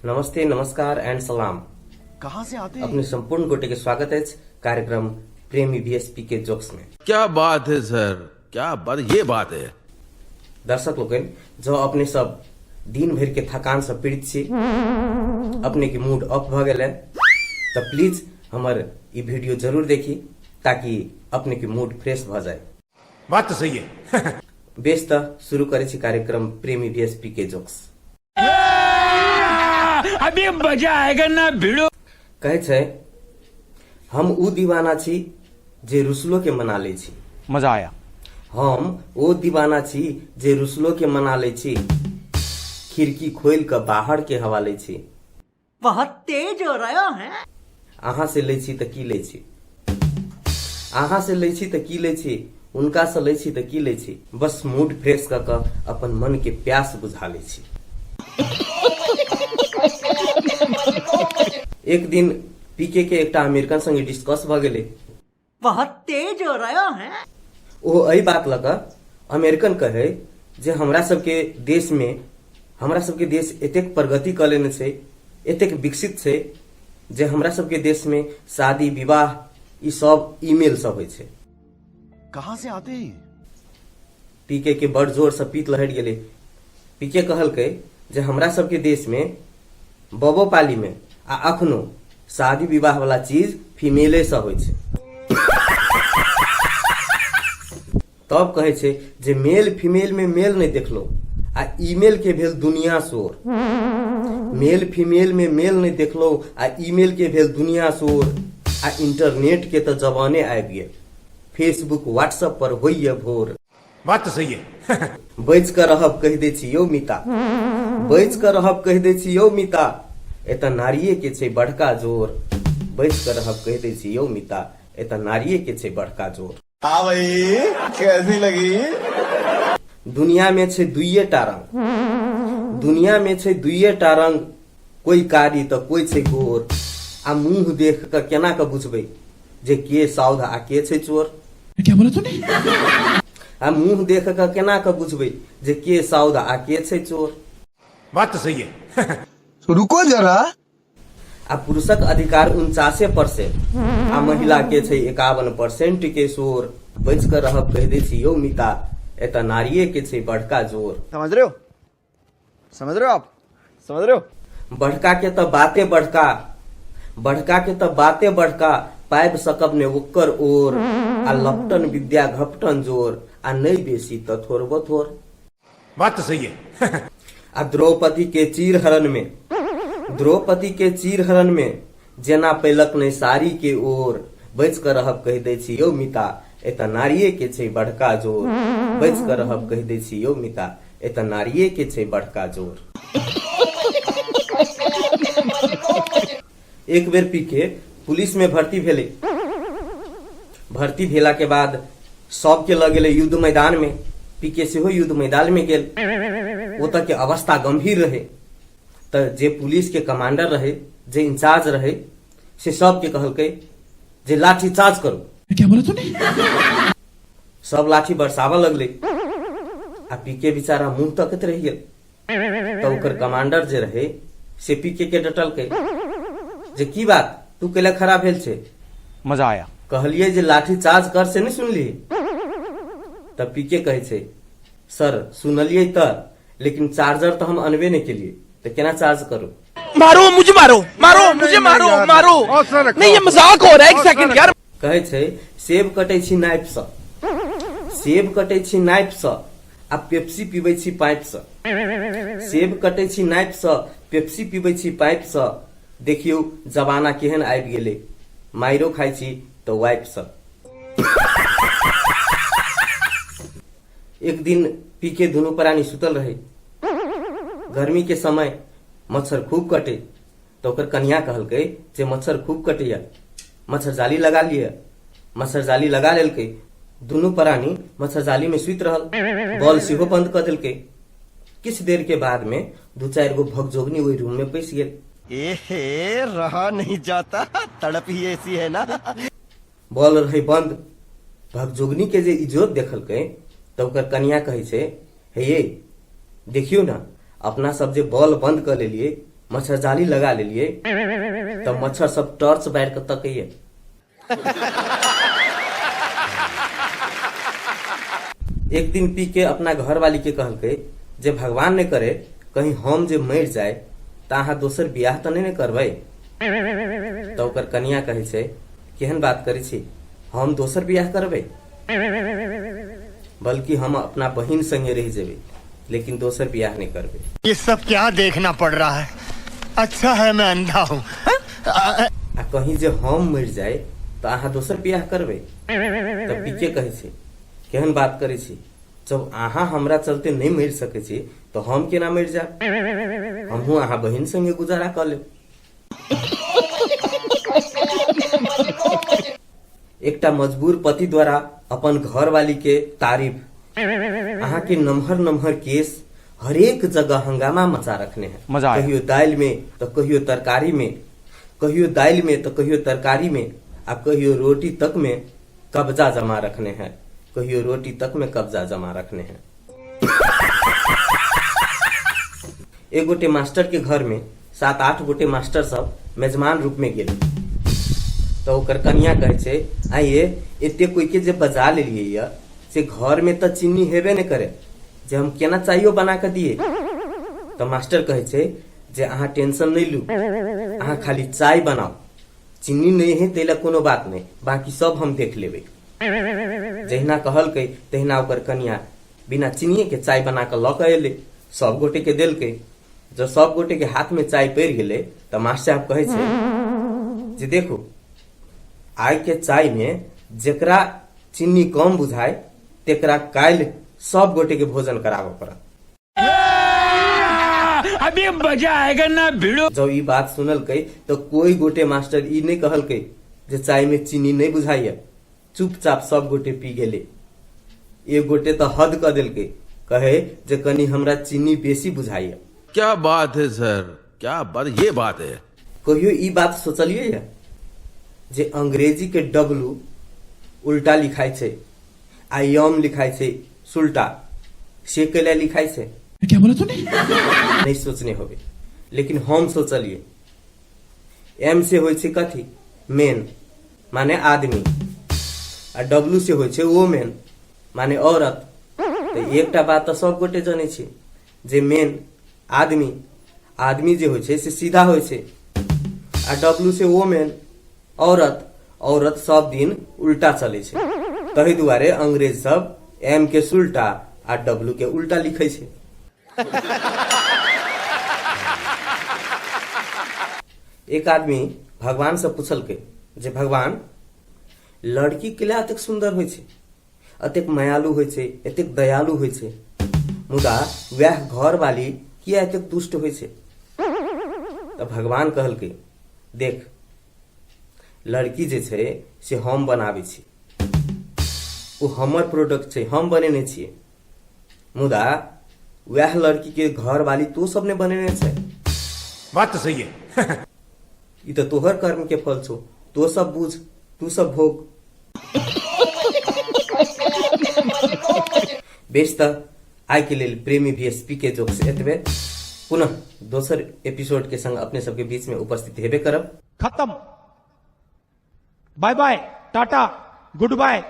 नमस्ते, नमस्कार एंड सलाम। कहाँ से आते हैं? अपने संपूर्ण गोटे के स्वागत है कार्यक्रम प्रेमी बीएसपी के जोक्स में। क्या बात है सर, क्या बात, ये बात है। दर्शक लोग जो अपने सब दिन भर के थकान से पीड़ित छी, अपने के मूड अप भ गए तो प्लीज हमार ये वीडियो जरूर देखी ताकि अपने के मूड फ्रेश भ जाए। बात तो सही है। बेस तो शुरू करे छी कार्यक्रम प्रेमी बीएसपी के जोक्स। अभी मजा आएगा ना भिड़ो। कहे छे हम ऊ दीवाना छी जे रुसलो के मना ले छी। मजा आया। हम वो दीवाना छी जे रुसलो के मना ले छी, खिड़की खोल के बाहर के हवा ले छी। बहुत तेज हो रहा है। अहाँ से ले छी त की ले छी, अहाँ से ले छी त की ले छी, उनका से ले छी त की ले छी, बस मूड फ्रेश कर के अपन मन के प्यास बुझा ले छी। एक दिन पीके के एकटा अमेरिकन संगे डिस्कस भ गेले। बहुत तेज हो रहा है। ओ एहि बात लगा अमेरिकन कहे जे हमरा सबके देश में, हमरा सबके देश एतेक प्रगति कर लेने छै, एतेक विकसित छै जे हमरा सबके देश में शादी विवाह ई सब ईमेल सब होइ छै। कहाँ से आते हैं? पीके के बड़ जोर से पीत लहर गेले। पीके कहलकै जे हमरा सबके देश में बबो पाली में आ अखनो शादी विवाह वाला चीज फीमेले से होइ छै। तब कहे छै जे मेल फीमेल में मेल नहीं देखलो आ ईमेल के भेल दुनिया शोर। मेल फीमेल में मेल नहीं देखलो आ ईमेल के भेल दुनिया शोर। आ इंटरनेट के तो जमाने आबि गेल, फेसबुक व्हाट्सएप पर होइए भोर। बात तो सही है। बच कर रहब कह दे छी यौ मिता, बच कर रहब कह दे छी यौ मिता, एत नारिये के छै बड़का जोर। बच कर रहब कह दे छी यौ मिता, एत नारिये के छै बड़का जोर। हाँ भाई, कैसी लगी? दुनिया में छै दुइये टा रंग, दुनिया में छै दुइये टा रंग, कोई कारी तो कोई छै गोर। आ मुंह देख के केना के बुझबै जे के साउध आ के छै चोर? क्या बोला तूने? आ मुंह देख के केना के बुझबै जे के साउध आ के छै चोर? बात तो सही है। रुको जरा। आ पुरुषक अधिकार 49% आ महिला के छै 51% के शोर। बच कर रहब कह दे छी यौ मिता, एत नारिये के छै बड़का जोर। समझ रहे हो? समझ रहे हो आप? समझ रहे हो? बड़का के तो बाते बड़का, बड़का के तो बाते बड़का, पाइब सकब ने ओकर ओर। आ लपटन विद्या घपटन जोर, आ नहीं बेसी तो थोड़बो थोर। बात तो सही है। आ द्रौपदी के चीर हरण में, द्रौपदी के चीर हरण में जेना पैलक नहीं साड़ी के ओर। बच कर रहब कह दे छी यौ मिता, एत नारिये के छै बड़का जोर। बच कर रहब कह दे छी यौ मिता, एत नारिये के छै बड़का जोर। एक बेर पीके पुलिस में भर्ती भेले। भर्ती भेला के बाद सबके लग गेले युद्ध मैदान में। पीके सेहो युद्ध मैदान में गेल। ओतऽ के अवस्था गंभीर रहे। तो जे पुलिस के कमांडर रहे, जे इंचार्ज रहे, से सबके कहलकै जे लाठी चार्ज करो। क्या बोला तूने? सब लाठी बरसावा लगले। आ पीके बेचारा मुंह तकत रह गेल। तो ओकर कमांडर जे रहे से पीके के डटलकै जे की बात तू कैला खराब भेल छे? मजा आया। कहलिए जे लाठी चार्ज कर से नहीं सुनली? तब पीके कहे छे सर सुनलिए त, लेकिन चार्जर तो हम अनबे नहीं के लिए, तो केना चार्ज करो? मारो मुझे, मारो मारो मुझे, मारो मारो। नहीं ये मजाक हो रहा है, एक सेकंड यार। कहे छे सेब कटे छी नाइफ से, सेब कटे छी नाइफ से, आ पेप्सी पीबै छी पाइप से। सेब कटे छी नाइफ से, पेप्सी पीबै छी पाइप से। देखियो जमाना केहन आबि गेले, माइरो खाइ छी तो वाइफ से। एक दिन पीके दुनू प्राणी सुतल रहे। गर्मी के समय मच्छर खूब कटे, तो ओकर कन्या कहलकै जे मच्छर खूब कटेया, मच्छर जाली लगा लिया। मच्छर जाली लगा लेलकै। दुनू प्राणी मच्छर जाली में सुत रहल। बॉल सेहो बंद कर देलकै। किछ देर के बाद में 2-4 गो भगजोगनी वही रूम में पैस गेल। एहे, रहा नहीं जाता, तड़प ही ऐसी है ना। बॉल रहे बंद। भगजोगनी के जे इज्जत देखलकै तो ओकर कन्या कहे छे हे ये देखियो ना, अपना सब जे बॉल बंद कर लेलिए मच्छर जाली लगा लेलिए तब मच्छर सब टॉर्च बैठ के तकइए। एक दिन पी के अपना घर वाली के कहलकै जे भगवान ने करे कहीं हम जे मर जाए त अहाँ दोसर बियाह त नहीं करबै। तो ओकर कनिया कहे छै केहन बात करै छी, हम दोसर बियाह करबै, बल्कि हम अपना बहिन संगे रह जेबै, लेकिन दोसर बियाह नहीं करबै। ये सब क्या देखना पड़ रहा है? अच्छा है मैं अंधा हूँ। आ कहीं जे हम मर जाए तो अहाँ दोसर बियाह करबै। तब पीके कहे छै केहन बात करै छी, जब अहाँ हमरा चलते नहीं मर सकै छी तो हम केना मर जाब, हमहू अहाँ बहिन संगे गुजारा कर लेब। एकटा मजबूर पति द्वारा अपन घर वाली के तारीफ। अहाँ के नमहर नमहर केस हरेक जगह हंगामा मचा रखने हैं। मजा आया। कहियो दाल में तो कहियो तरकारी में, कहियो दाल में तो कहियो तरकारी में, आ कहियो रोटी तक में कब्जा जमा रखने हैं, कहियो रोटी तक में कब्जा जमा रखने हैं। एक गोटे मास्टर के घर में 7-8 गोटे मास्टर सब मेजमान रूप में गेल। तो ओकर कनिया कहे छै आइए एते कोई के जे बजा लेलिए या से घर में तो चीनी हेबे नहीं करे जे हम केना चाहिए बना के दिए। तो मास्टर कहे छै जे अहाँ टेंशन नहीं लू, अहाँ खाली चाय बनाओ, चीनी नहीं है तेला कोनो बात नहीं, बाकी सब हम देख लेबे। जहिना कहलकै तहिना ओकर कनिया बिना चीनी के चाय बना के लऽ के एले, सब गोटे के देलकै। जब सब गोटे के हाथ में चाय पड़ गेले तो मास्टर साहब कहे छै जे देखो आइ के चाय में जेकरा चीनी कम बुझाए तेकरा काल्हि सब गोटे के भोजन कराबे पड़त। अभी मजा आएगा ना भिड़ो। जब ई बात सुनलकै तो कोई गोटे मास्टर ई नहीं कहलकै जे चाय में चीनी नहीं बुझाइए, चुपचाप सब गोटे पी गेले। एक गोटे तो हद कर देलकै, कहे जे कनी हमरा चीनी बेसी बुझाइए। क्या बात है सर, क्या बात, ये बात है। कहियो ई बात सोचलिए या जे अंग्रेजी के डब्लू उल्टा लिखाई छै आ यम लिखाई छै सुल्टा, से केला लिखाई छै क्या बोला तूने? नहीं सोचने होबे, लेकिन हम सोचलिए। एम से होय छै कथी, मेन माने आदमी, आ डब्लू से होय छै वोमेन माने औरत। तो एकटा बात तो सब गोटे जाने छै जे मेन आदमी, आदमी जे होय छै से सीधा होय छै, आ डब्लू से वोमेन औरत, औरत सब दिन उल्टा चले छै। तहि दुआरे अंग्रेज सब एम के सुल्टा आ डब्लू के उल्टा लिखे छै। एक आदमी भगवान से पूछलकै जे भगवान लड़की के लिए अतेक सुंदर होय छै, अतेक मायालु होय छै, एतेक दयालु होय छै, मुदा वह घर वाली किया एतेक दुष्ट होय छै। तो भगवान कहलकै देख लड़की जे छै से हम बनाबै छी, वो हमर प्रोडक्ट छै, हम बनेने छियै, मुदा वह लड़की के घर वाली तो सब ने बनेने छै। बात तो सही है। ई तो तोहर कर्म के फल छो, तो सब बुझ, तू सब भोग। बेस त आइ के लेल प्रेमी VSP के जोक से एतबे। पुनः दोसर एपिसोड के संग अपने सबके बीच में उपस्थित हेबे करब। खत्म। Bye bye, tata, good bye.